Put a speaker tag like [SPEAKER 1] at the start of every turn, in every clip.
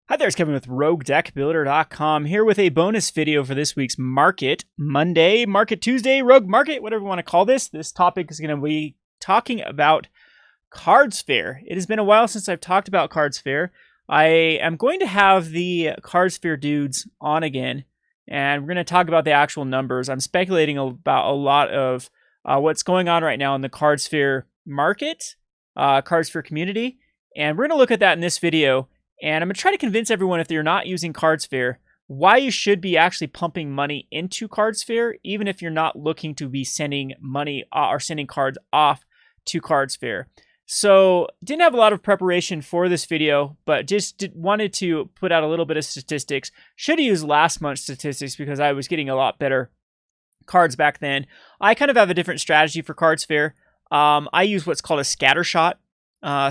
[SPEAKER 1] Hi there, it's Kevin with RogueDeckBuilder.com here with a bonus video for this week's Market Monday, Market Tuesday, Rogue Market, whatever you want to call this. This topic is going to be talking about Cardsphere. It has been a while since I've talked about Cardsphere. I am going to have the Cardsphere dudes on again, and we're going to talk about the actual numbers. I'm speculating about a lot of what's going on right now in the Cardsphere market, Cardsphere community, and we're going to look at that in this video. And I'm going to try to convince everyone, if you're not using Cardsphere, why you should be actually pumping money into Cardsphere, even if you're not looking to be sending money or sending cards off to Cardsphere. So didn't have a lot of preparation for this video, but just wanted to put out a little bit of statistics. Should have used last month's statistics because I was getting a lot better cards back then. I kind of have a different strategy for Cardsphere. I use what's called a Scattershot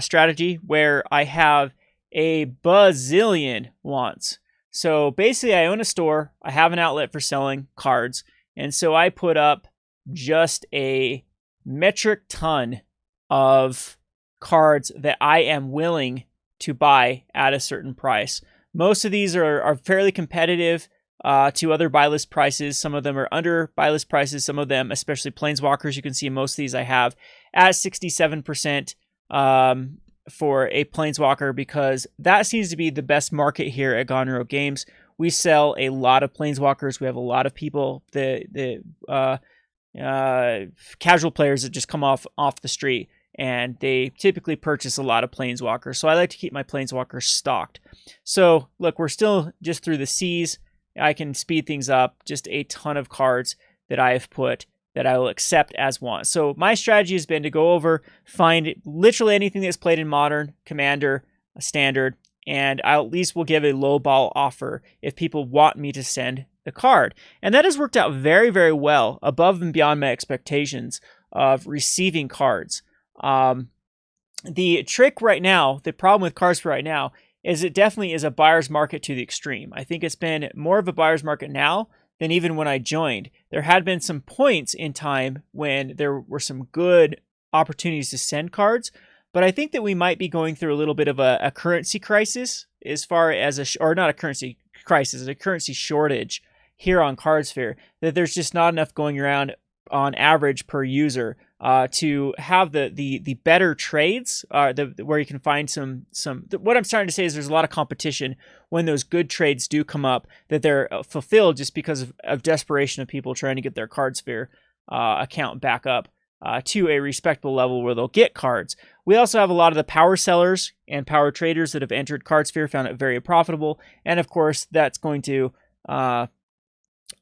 [SPEAKER 1] strategy, where I have a bazillion wants. So basically I own a store, I have an outlet for selling cards, and so I put up just a metric ton of cards that I am willing to buy at a certain price. Most of these are fairly competitive to other buy list prices. Some of them are under buy list prices. Some of them, especially Planeswalkers, you can see most of these I have at 67%. For a Planeswalker, because that seems to be the best market here at Gone Rogue Games. We sell a lot of Planeswalkers. We have a lot of people, the casual players that just come off the street, and they typically purchase a lot of Planeswalkers. So I like to keep my Planeswalkers stocked. So look, we're still just through the C's. I can speed things up. Just a ton of cards that I have put that I will accept as one. So my strategy has been to go over, find literally anything that's played in Modern, Commander, Standard, and I at least will give a low ball offer if people want me to send the card. And that has worked out very, very well, above and beyond my expectations of receiving cards. The trick right now, the problem with Cardsphere right now, is it definitely is a buyer's market to the extreme. I think it's been more of a buyer's market now than even when I joined. There had been some points in time when there were some good opportunities to send cards, but I think that we might be going through a little bit of a currency crisis, as far as or not a currency crisis, a currency shortage here on Cardsphere, that there's just not enough going around on average per user to have the better trades, where you can find some. What I'm starting to say is there's a lot of competition when those good trades do come up, that they're fulfilled just because of desperation of people trying to get their Cardsphere account back up to a respectable level where they'll get cards. We also have a lot of the power sellers and power traders that have entered Cardsphere, found it very profitable, and of course that's going to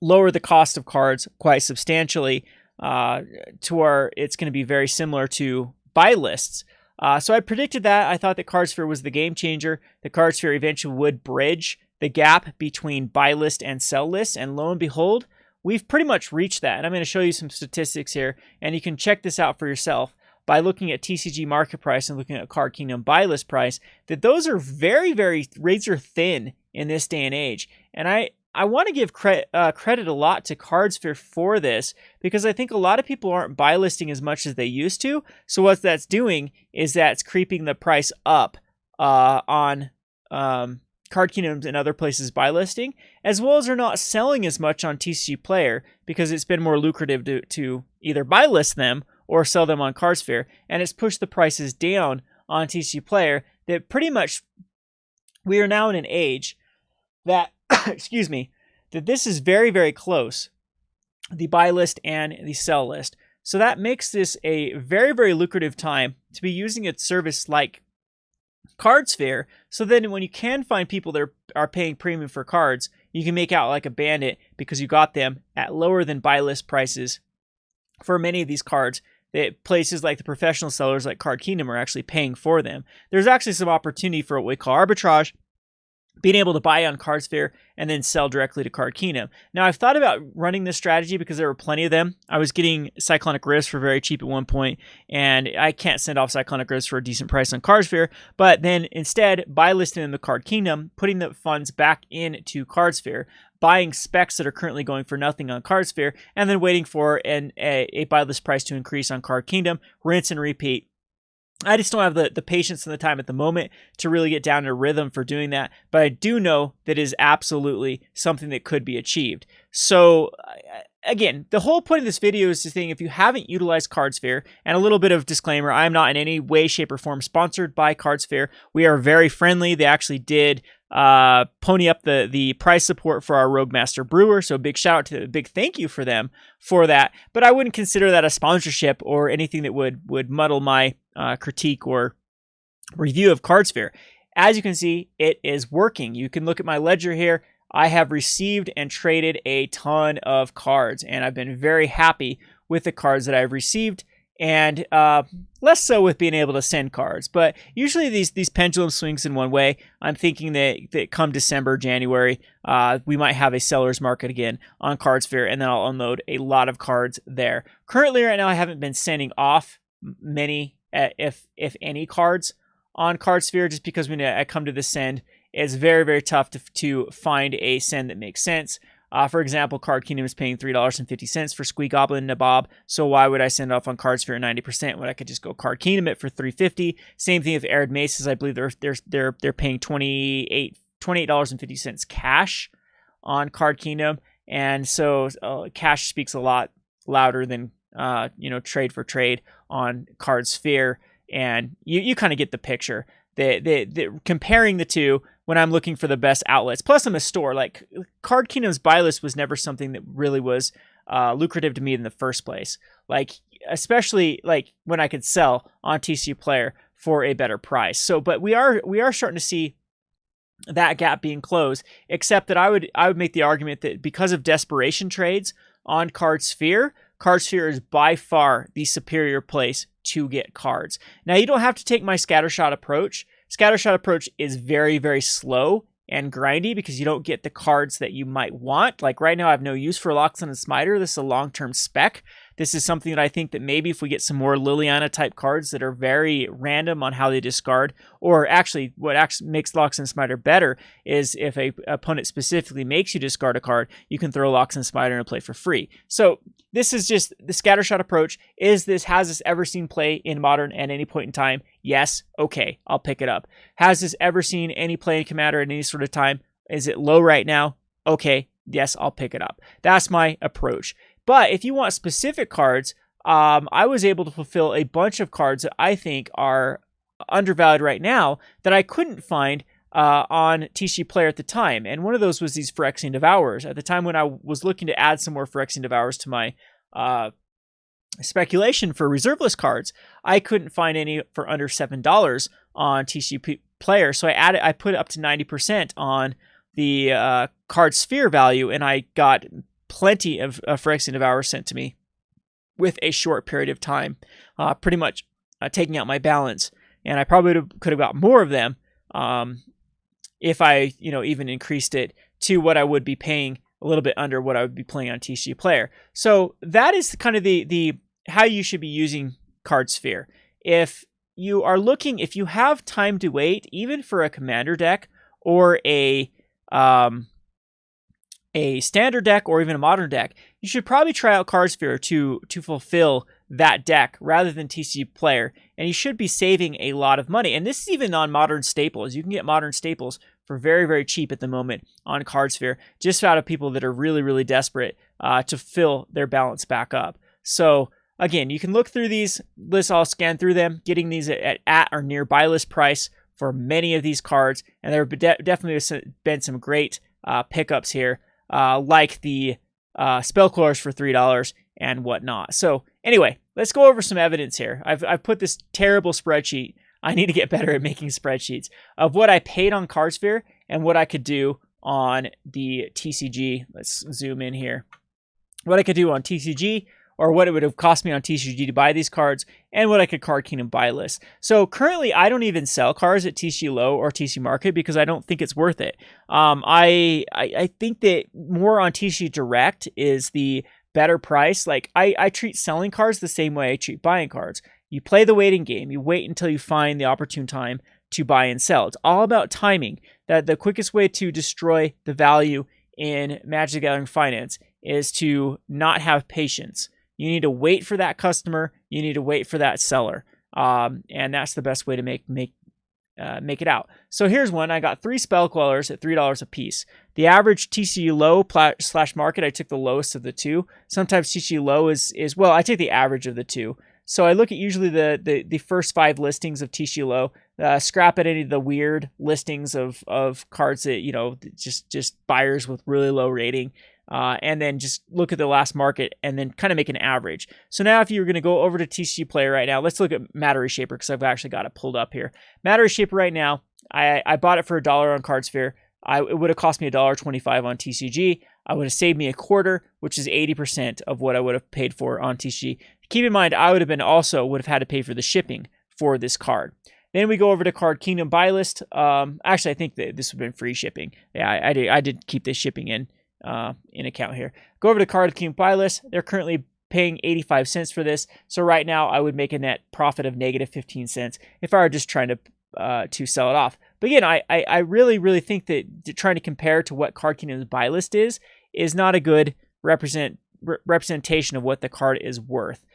[SPEAKER 1] lower the cost of cards quite substantially, to where it's going to be very similar to buy lists. So I predicted that. I thought that Cardsphere was the game changer. The Cardsphere eventually would bridge the gap between buy list and sell list, and lo and behold, we've pretty much reached that. And I'm going to show you some statistics here, and you can check this out for yourself by looking at TCG market price and looking at Card Kingdom buy list price, that those are very, very razor thin in this day and age. And I want to give credit a lot to Cardsphere for this, because I think a lot of people aren't buy listing as much as they used to. So what that's doing is that's creeping the price up on Card Kingdoms and other places buy listing, as well as they're not selling as much on TCG Player because it's been more lucrative to either buy list them or sell them on Cardsphere, and it's pushed the prices down on TCG Player. That pretty much we are now in an age that excuse me, that this is very, very close, the buy list and the sell list. So that makes this a very, very lucrative time to be using a service like Cardsphere. So then when you can find people that are paying premium for cards, you can make out like a bandit because you got them at lower than buy list prices for many of these cards, that places like the professional sellers like Card Kingdom are actually paying for them. There's actually some opportunity for what we call arbitrage, being able to buy on Cardsphere and then sell directly to Card Kingdom. Now, I've thought about running this strategy because there were plenty of them. I was getting Cyclonic Rifts for very cheap at one point, and I can't send off Cyclonic Rifts for a decent price on Cardsphere, but then instead buy listing in the Card Kingdom, putting the funds back into Cardsphere, buying specs that are currently going for nothing on Cardsphere, and then waiting for a buy list price to increase on Card Kingdom, rinse and repeat I just don't have the patience and the time at the moment to really get down to a rhythm for doing that. But I do know that is absolutely something that could be achieved. So again, the whole point of this video is to think, if you haven't utilized Cardsphere, and a little bit of disclaimer, I am not in any way, shape, or form sponsored by Cardsphere. We are very friendly. They actually did pony up the price support for our Roguemaster Brewer, so big shout out to a big thank you for them for that. But I wouldn't consider that a sponsorship or anything that would muddle my critique or review of Cardsphere. As you can see, it is working. You can look at my ledger here. I have received and traded a ton of cards, and I've been very happy with the cards that I've received, and less so with being able to send cards. But usually these pendulum swings in one way. I'm thinking that come December, January, we might have a seller's market again on Cardsphere, and then I'll unload a lot of cards there. Currently, right now, I haven't been sending off many, if any, cards on Cardsphere, just because when I come to the send, it's very, very tough to find a send that makes sense. For example, Card Kingdom is paying $3.50 for Squee Goblin Nabob, so why would I send off on Cardsphere at 90% when I could just go Card Kingdom it for $3.50? Same thing with Arid Maces. I believe they're paying $28.50 cash on Card Kingdom, and so cash speaks a lot louder than trade for trade on Cardsphere, and you kind of get the picture. Comparing the two when I'm looking for the best outlets. Plus, I'm a store. Like, Card Kingdom's buy list was never something that really was lucrative to me in the first place. Like, especially like when I could sell on TCG Player for a better price. So, but we are starting to see that gap being closed. Except that I would make the argument that because of desperation trades on Cardsphere is by far the superior place to get cards. Now, you don't have to take my Scattershot approach. Scattershot approach is very, very slow and grindy because you don't get the cards that you might want. Like right now, I have no use for Loxodon and Smiter. This is a long-term spec. This is something that I think that maybe if we get some more Liliana type cards that are very random on how they discard, or actually what actually makes Loxodon and Smiter better is if a opponent specifically makes you discard a card, you can throw Loxodon and Smiter into play for free. So this is just the Scattershot approach. Has this ever seen play in Modern at any point in time? Yes. Okay, I'll pick it up. Has this ever seen any play in Commander at any sort of time? Is it low right now? Okay, yes, I'll pick it up. That's my approach. But if you want specific cards, I was able to fulfill a bunch of cards that I think are undervalued right now that I couldn't find on TCG Player at the time. And one of those was these Phyrexian Devourers. At the time when I was looking to add some more Phyrexian Devourers to my speculation for reserve list cards, I couldn't find any for under $7 on TCG Player. So I put it up to 90% on the Cardsphere value, and I got plenty of Phyrexian Devourers sent to me with a short period of time, pretty much taking out my balance. And I probably could have got more of them if I, even increased it to what I would be paying, a little bit under what I would be playing on TCG Player. So that is kind of the how you should be using Cardsphere. If you have time to wait, even for a Commander deck or a standard deck or even a modern deck, you should probably try out Cardsphere to fulfill that deck rather than TCG Player, and you should be saving a lot of money. And this is even on modern staples. You can get modern staples for very, very cheap at the moment on Cardsphere, just out of people that are really, really desperate to fill their balance back up. So again, you can look through these lists. I'll scan through them, getting these at or near buy list price for many of these cards, and there have definitely been some great pickups here, like the Spellcrawlers for $3 and whatnot. So anyway, let's go over some evidence here. I've put this terrible spreadsheet. I need to get better at making spreadsheets of what I paid on Cardsphere and what I could do on the TCG. Let's zoom in here. What I could do on TCG, or what it would have cost me on TCG to buy these cards, and what I could Card Kingdom buy list. So currently, I don't even sell cards at TCG Low or TCG Market because I don't think it's worth it. I think that more on TCG Direct is the better price. Like I treat selling cards the same way I treat buying cards. You play the waiting game. You wait until you find the opportune time to buy and sell. It's all about timing. That the quickest way to destroy the value in Magic the Gathering Finance is to not have patience. You need to wait for that customer. You need to wait for that seller. and that's the best way to make it out. So here's one. I got 3 spell quellers at $3 a piece. The average TCU low / market, I took the lowest of the two. Sometimes TCU low is well, I take the average of the two. So I look at usually the first 5 listings of TCU low, scrap at any of the weird listings of cards that, you know, just buyers with really low rating. And then just look at the last market and then kind of make an average. So now if you're going to go over to TCG Player right now, let's look at Matter Reshaper because I've actually got it pulled up here. Matter Reshaper right now, I bought it for $1 on Cardsphere. It would have cost me $1.25 on TCG. I would have saved me a quarter, which is 80% of what I would have paid for on TCG. Keep in mind, I would have had to pay for the shipping for this card. Then we go over to Card Kingdom buy list. Actually, I think that this would have been free shipping. Yeah, I did keep this shipping in account here. Go over to Card Kingdom buy list. They're currently paying 85 cents for this. So right now I would make a net profit of negative 15 cents if I were just trying to sell it off. But again, I really think that trying to compare to what Card Kingdom's buy list is not a good representation of what the card is worth.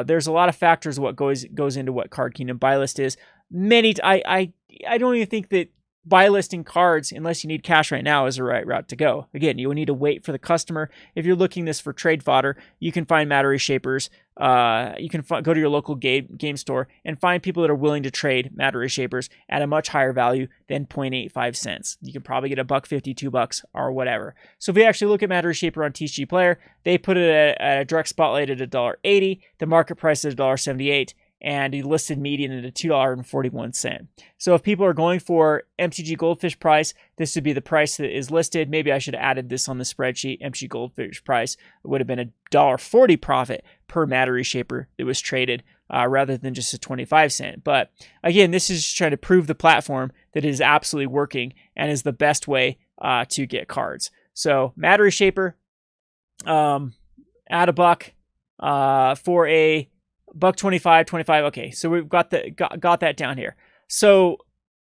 [SPEAKER 1] There's a lot of factors what goes into what Card Kingdom buy list is. I don't even think that buy listing cards, unless you need cash right now, is the right route to go. Again, you will need to wait for the customer. If you're looking this for trade fodder, you can find Matter Reshapers. You can go to your local game store and find people that are willing to trade Matter Reshapers at a much higher value than 0.85 cents. You can probably get $1.50, $2, or whatever. So if we actually look at Matter Reshaper on TCG Player, they put it at a direct spotlight at $1.80. The market price is $1.78. And he listed median at $2.41. So if people are going for MTG Goldfish price, this would be the price that is listed. Maybe I should have added this on the spreadsheet. MTG Goldfish price would have been $1.40 profit per Matter Reshaper that was traded rather than just a 25-cent. But again, this is just trying to prove the platform that it is absolutely working and is the best way to get cards. So Matter Reshaper, add a buck for a $1.25. Okay, so we've got that down here. So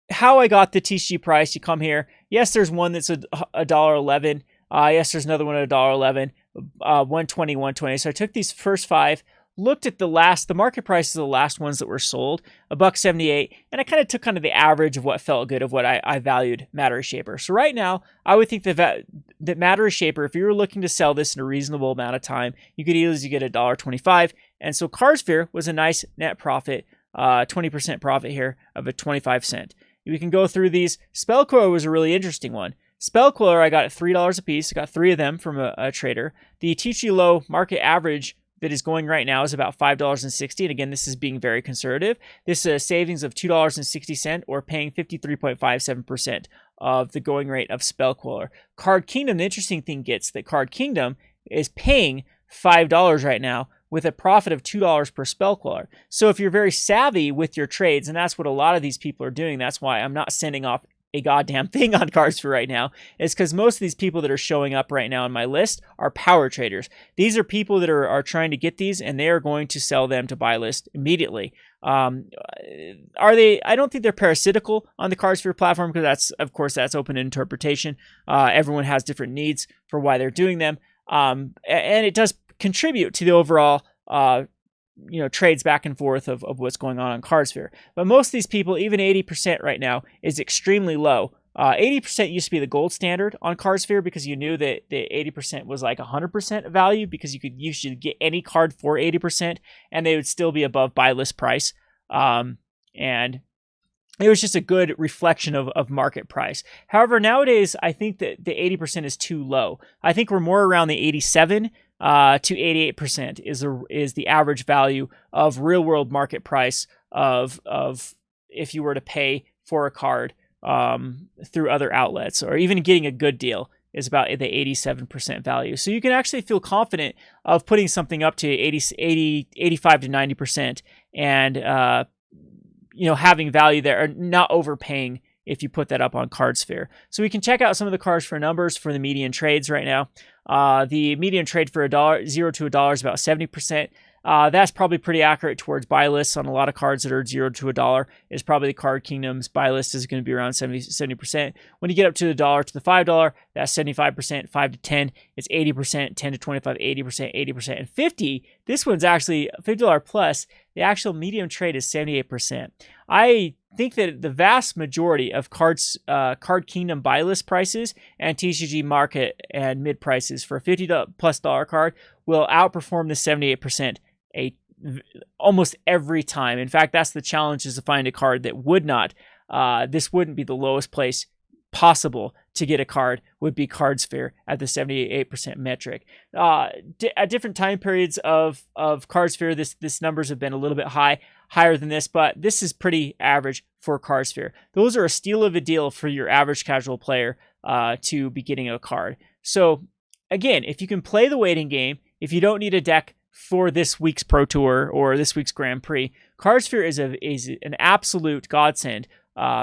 [SPEAKER 1] how I got the TCG price, you come here. Yes, there's one that's $1.11. Yes, there's another one at $1.11. 120, 120. So I took these first 5, looked at the market prices of the last ones that were sold, $1.78, and I kind of took the average of what felt good of what I valued Matter Reshaper. So right now, I would think that Matter Reshaper, if you were looking to sell this in a reasonable amount of time, you could easily get $1.25. And so Cardsphere was a nice net profit, 20% profit here of a 25-cent. We can go through these. Spellquiller was a really interesting one. Spellquiller, I got at $3 a piece. I got 3 of them from a trader. The TCG low market average that is going right now is about $5.60. And again, this is being very conservative. This is a savings of $2.60 or paying 53.57% of the going rate of Spellquiller. Card Kingdom, the interesting thing gets that Card Kingdom is paying $5 right now with a profit of $2 per Spellquiller. So if you're very savvy with your trades, and that's what a lot of these people are doing, that's why I'm not sending off a goddamn thing on Cardsphere right now, is because most of these people that are showing up right now on my list are power traders. These are people that are trying to get these, and they are going to sell them to buy list immediately. Are they? I don't think they're parasitical on the Cardsphere platform because that's open to interpretation. Everyone has different needs for why they're doing them, and it does contribute to the overall trades back and forth of what's going on Cardsphere. But most of these people, even 80% right now, is extremely low. 80% used to be the gold standard on Cardsphere because you knew that the 80% was like 100% value because you could usually get any card for 80% and they would still be above buy list price. And it was just a good reflection of market price. However, nowadays, I think that the 80% is too low. I think we're more around the 87 to 88% is the average value of real world market price of if you were to pay for a card through other outlets or even getting a good deal is about the 87% value. So you can actually feel confident of putting something up to 85 to 90% and having value there or not overpaying if you put that up on Cardsphere. So we can check out some of the Cardsphere numbers for the median trades right now. The median trade for $0 to $1 is about 70%. That's probably pretty accurate towards buy lists on a lot of cards that are $0 to $1. Is probably the Card Kingdom's buy list is going to be around 70%. When you get up to the $1 to the $5, that's 75%. 5 to 10, it's 80%. 10 to 25, 80%, 80%, and 50. This one's actually $50 plus. The actual medium trade is 78%. I think that the vast majority of Card Kingdom buy list prices and TCG market and mid prices for a $50 plus card will outperform the 78% almost every time. In fact, that's the challenge, is to find a card that would not. This wouldn't be the lowest place possible to get a card, would be Cardsphere at the 78% metric. At different time periods of Cardsphere, this numbers have been a little bit higher than this, but this is pretty average for Cardsphere. Those are a steal of a deal for your average casual player to be getting a card. So again, if you can play the waiting game, if you don't need a deck for this week's Pro Tour or this week's Grand Prix, Cardsphere is an absolute godsend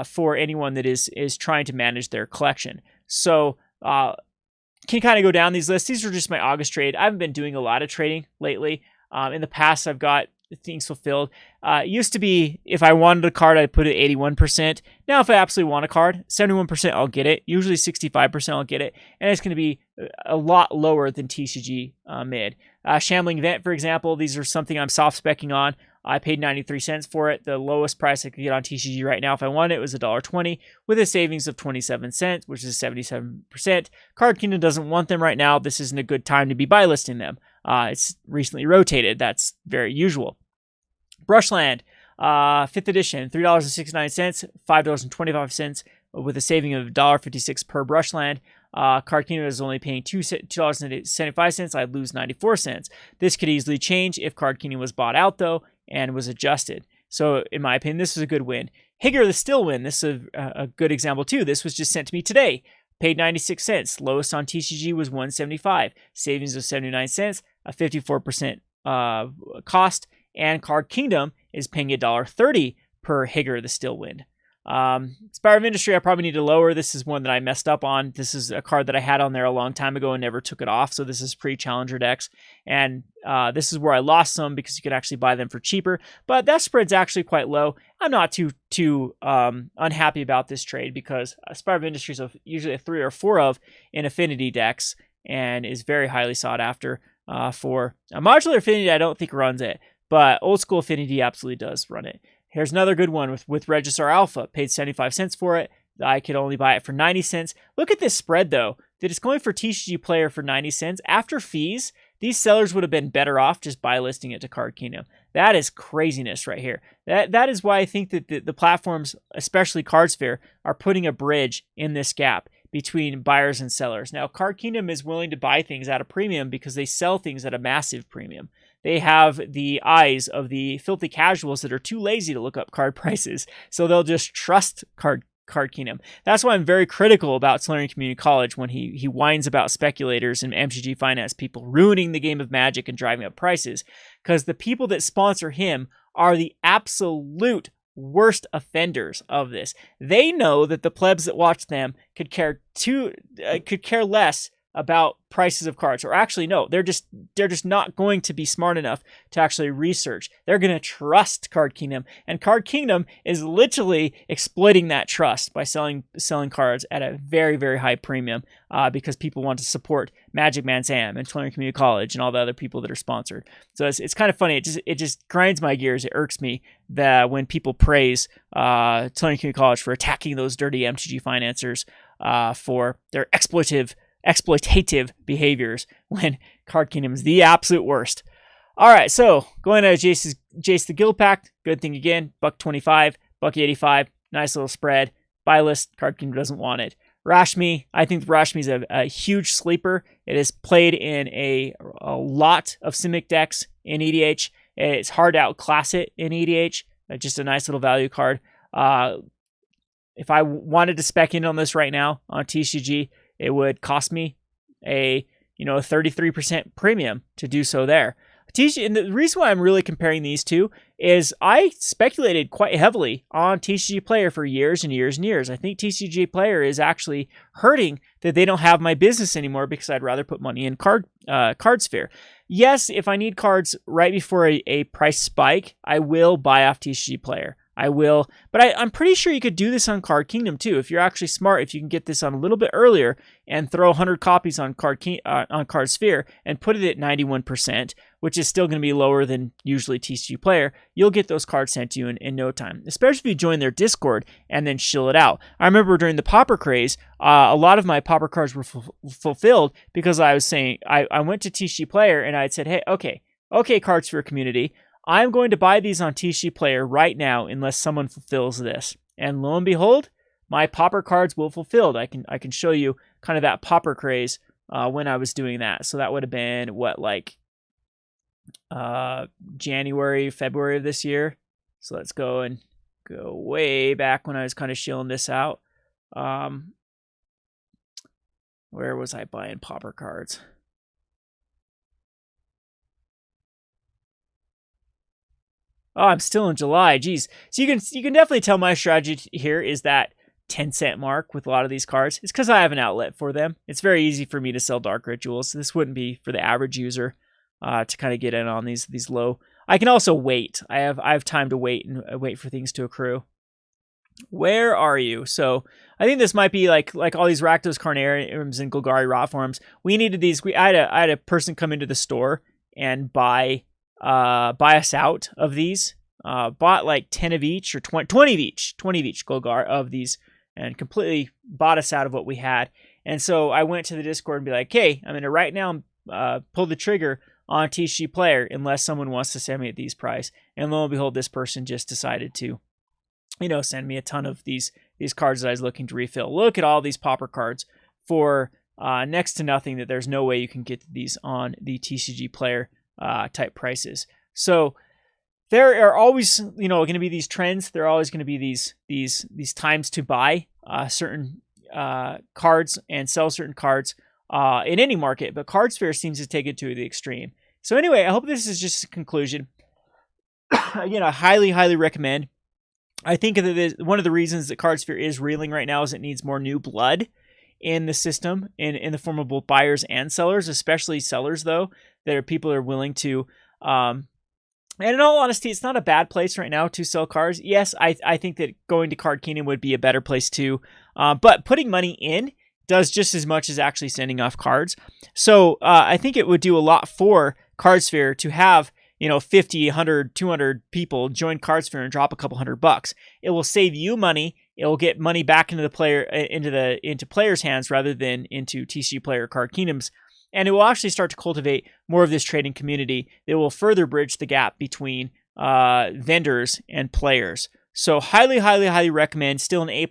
[SPEAKER 1] for anyone that is trying to manage their collection. So can kind of go down these lists. These are just my August trade. I haven't been doing a lot of trading lately. In the past, I've got things fulfilled. It used to be if I wanted a card, I'd put it 81%. Now, if I absolutely want a card, 71% I'll get it. Usually 65% I'll get it. And it's going to be a lot lower than TCG mid. Shambling Vent, for example, these are something I'm soft specking on. I paid 93 cents for it. The lowest price I could get on TCG right now if I wanted it was $1.20 with a savings of 27 cents, which is 77%. Card Kingdom doesn't want them right now. This isn't a good time to be buy listing them. It's recently rotated. That's very usual. Brushland, 5th edition, $3.69, $5.25 with a saving of $1.56 per Brushland. Card Kingdom is only paying $2.75. I'd lose 94 cents. This could easily change if Card Kingdom was bought out, though, and was adjusted. So, in my opinion, this is a good win. Higger the Still win. This is a good example, too. This was just sent to me today. Paid 96 cents. Lowest on TCG was 175. Savings of 79 cents. A 54% cost. And Card Kingdom is paying $1.30 per Higger the Still win. Spire of Industry, I probably need to lower. This is one that I messed up on. This is a card that I had on there a long time ago and never took it off. So this is pre-Challenger decks. And this is where I lost some because you could actually buy them for cheaper. But that spread's actually quite low. I'm not too unhappy about this trade because Spire of Industry is usually a 3 or 4 of in Affinity decks and is very highly sought after. For a Modular Affinity, I don't think runs it. But Old School Affinity absolutely does run it. Here's another good one with Registar Alpha. Paid 75 cents for it. I could only buy it for 90 cents. Look at this spread, though, that it's going for TCG Player for 90 cents. After fees, these sellers would have been better off just buy listing it to Card Kingdom. That is craziness right here. That is why I think that the platforms, especially Cardsphere, are putting a bridge in this gap between buyers and sellers. Now, Card Kingdom is willing to buy things at a premium because they sell things at a massive premium. They have the eyes of the filthy casuals that are too lazy to look up card prices, so they'll just trust Card Kingdom. That's why I'm very critical about Solarian Community College when he whines about speculators and MTG finance people ruining the game of Magic and driving up prices, because the people that sponsor him are the absolute worst offenders of this. They know that the plebs that watch them could care less about prices of cards, or actually no, they're just not going to be smart enough to actually research. They're going to trust Card Kingdom, and Card Kingdom is literally exploiting that trust by selling cards at a very, very high premium because people want to support Magic Man Sam and Solarian Community College and all the other people that are sponsored. So it's kind of funny. It just grinds my gears. It irks me that when people praise Solarian Community College for attacking those dirty MTG financiers for their exploitative behaviors, when Card Kingdom is the absolute worst. All right, so going to Jace the Guild Pact, good thing again, $1.25, $1.85, nice little spread. Buy list, Card Kingdom doesn't want it. Rashmi, I think Rashmi is a huge sleeper. It is played in a lot of Simic decks in EDH. It's hard to outclass it in EDH. Just a nice little value card. If I wanted to spec in on this right now on TCG, it would cost me a 33% premium to do so there. And the reason why I'm really comparing these two is I speculated quite heavily on TCG Player for years and years and years. I think TCG Player is actually hurting that they don't have my business anymore because I'd rather put money in Card Cardsphere. Yes, if I need cards right before a price spike, I will buy off TCG Player. I will, but I'm pretty sure you could do this on Card Kingdom too. If you're actually smart, if you can get this on a little bit earlier and throw 100 copies on Cardsphere and put it at 91%, which is still going to be lower than usually TCG Player, you'll get those cards sent to you in no time, especially if you join their Discord and then shill it out. I remember during the Pauper craze, a lot of my Pauper cards were fulfilled because I was saying, I went to TCG Player and I said, hey, okay, Cardsphere community, I'm going to buy these on TCG Player right now unless someone fulfills this. And lo and behold, my Pauper cards will fulfilled. I can show you kind of that Pauper craze when I was doing that. So that would have been what, like January, February of this year. So let's go way back when I was kind of shilling this out. Where was I buying Pauper cards? Oh, I'm still in July. Geez. So you can definitely tell my strategy here is that 10-cent mark with a lot of these cards. It's because I have an outlet for them. It's very easy for me to sell Dark Rituals. This wouldn't be for the average user to kind of get in on these low. I can also wait. I have time to wait and wait for things to accrue. Where are you? So I think this might be like all these Rakdos Carnariums and Golgari Rot forms. We needed these. I had a person come into the store and buy us out of these, bought like 10 of each or 20 of each Golgar of these, and completely bought us out of what we had. And so I went to the Discord and be like, hey, I'm going to right now pull the trigger on TCG Player unless someone wants to send me at these price. And lo and behold, this person just decided to, send me a ton of these cards that I was looking to refill. Look at all these Pauper cards for next to nothing that there's no way you can get these on the TCG Player type prices. So there are always, going to be these trends. There are always going to be these times to buy certain cards and sell certain cards in any market, but Cardsphere seems to take it to the extreme. So anyway, I hope this is just a conclusion. Again, I highly recommend. I think that one of the reasons that Cardsphere is reeling right now is it needs more new blood in the system, in the form of both buyers and sellers, especially sellers, though, that are people are willing to. And in all honesty, it's not a bad place right now to sell cards. Yes, I think that going to Card Kingdom would be a better place too. But putting money in does just as much as actually sending off cards. So I think it would do a lot for Cardsphere to have 50, 100, 200 people join Cardsphere and drop a couple $100. It will save you money. It will get money back into the player into players' hands rather than into TCG Player Card Kingdoms. And it will actually start to cultivate more of this trading community that will further bridge the gap between vendors and players. So highly recommend. Still an A+++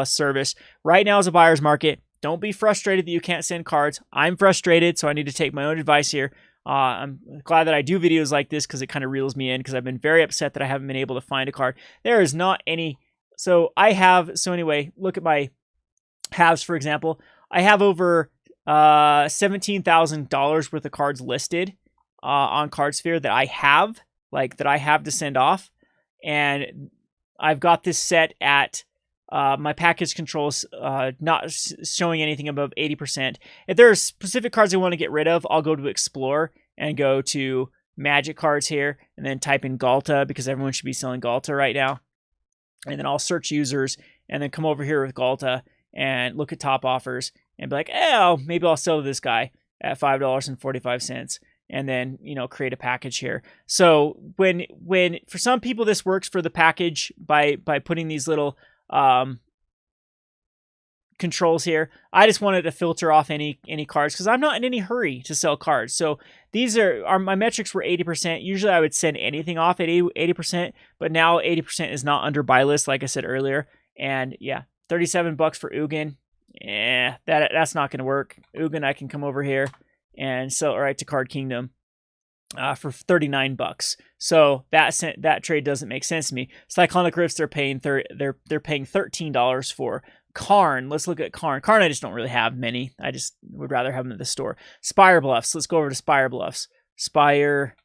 [SPEAKER 1] service. Right now is a buyer's market. Don't be frustrated that you can't send cards. I'm frustrated, so I need to take my own advice here. I'm glad that I do videos like this because it kind of reels me in because I've been very upset that I haven't been able to find a card. There is not any. So anyway, look at my halves, for example. I have over $17,000 worth of cards listed on Cardsphere that I have to send off, and I've got this set at my package controls not showing anything above 80%. If there are specific cards I want to get rid of, I'll go to Explore and go to Magic cards here, and then type in Galta because everyone should be selling Galta right now, and then I'll search users and then come over here with Galta and look at top offers and be like, maybe I'll sell this guy at $5.45, and then, create a package here. So when for some people this works for the package by putting these little controls here, I just wanted to filter off any cards because I'm not in any hurry to sell cards. So these are my metrics were 80%. Usually I would send anything off at 80%, but now 80% is not under buy list, like I said earlier. And yeah, $37 for Ugin. That's not going to work. Ugin, I can come over here and sell it right to Card Kingdom for $39. So that trade doesn't make sense to me. Cyclonic Rifts, they're paying $13 for. Karn, let's look at Karn. Karn, I just don't really have many. I just would rather have them at the store. Spire Bluffs, let's go over to Spire Bluffs. Spire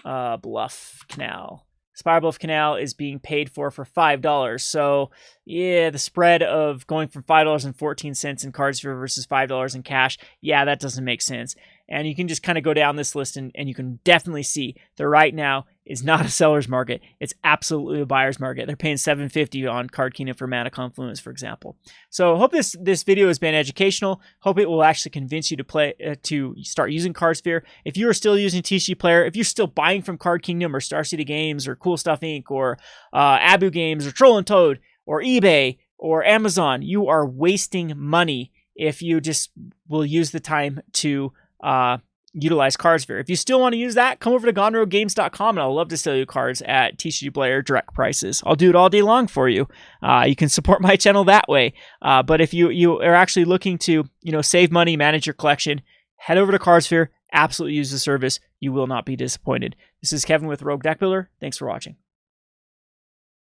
[SPEAKER 1] Bluff Canal. Spiralbluff Canal is being paid for $5. So yeah, the spread of going from $5.14 in Cardsphere versus $5 in cash, yeah, that doesn't make sense. And you can just kind of go down this list and you can definitely see that right now is not a seller's market. It's absolutely a buyer's market. They're paying $7.50 on Card Kingdom for Mana Confluence, for example. So hope this video has been educational. Hope it will actually convince you to start using Cardsphere. If you are still using TCG Player, if you're still buying from Card Kingdom or Star City Games or Cool Stuff Inc. or Abu Games or Troll and Toad or eBay or Amazon, you are wasting money if you just will use the time to utilize Cardsphere. If you still want to use that, come over to GoneRogueGames.com and I'll love to sell you cards at TCG Player direct prices. I'll do it all day long for you. You can support my channel that way. But if you are actually looking to save money, manage your collection, head over to Cardsphere. Absolutely use the service. You will not be disappointed. This is Kevin with Rogue Deckbuilder. Thanks for watching.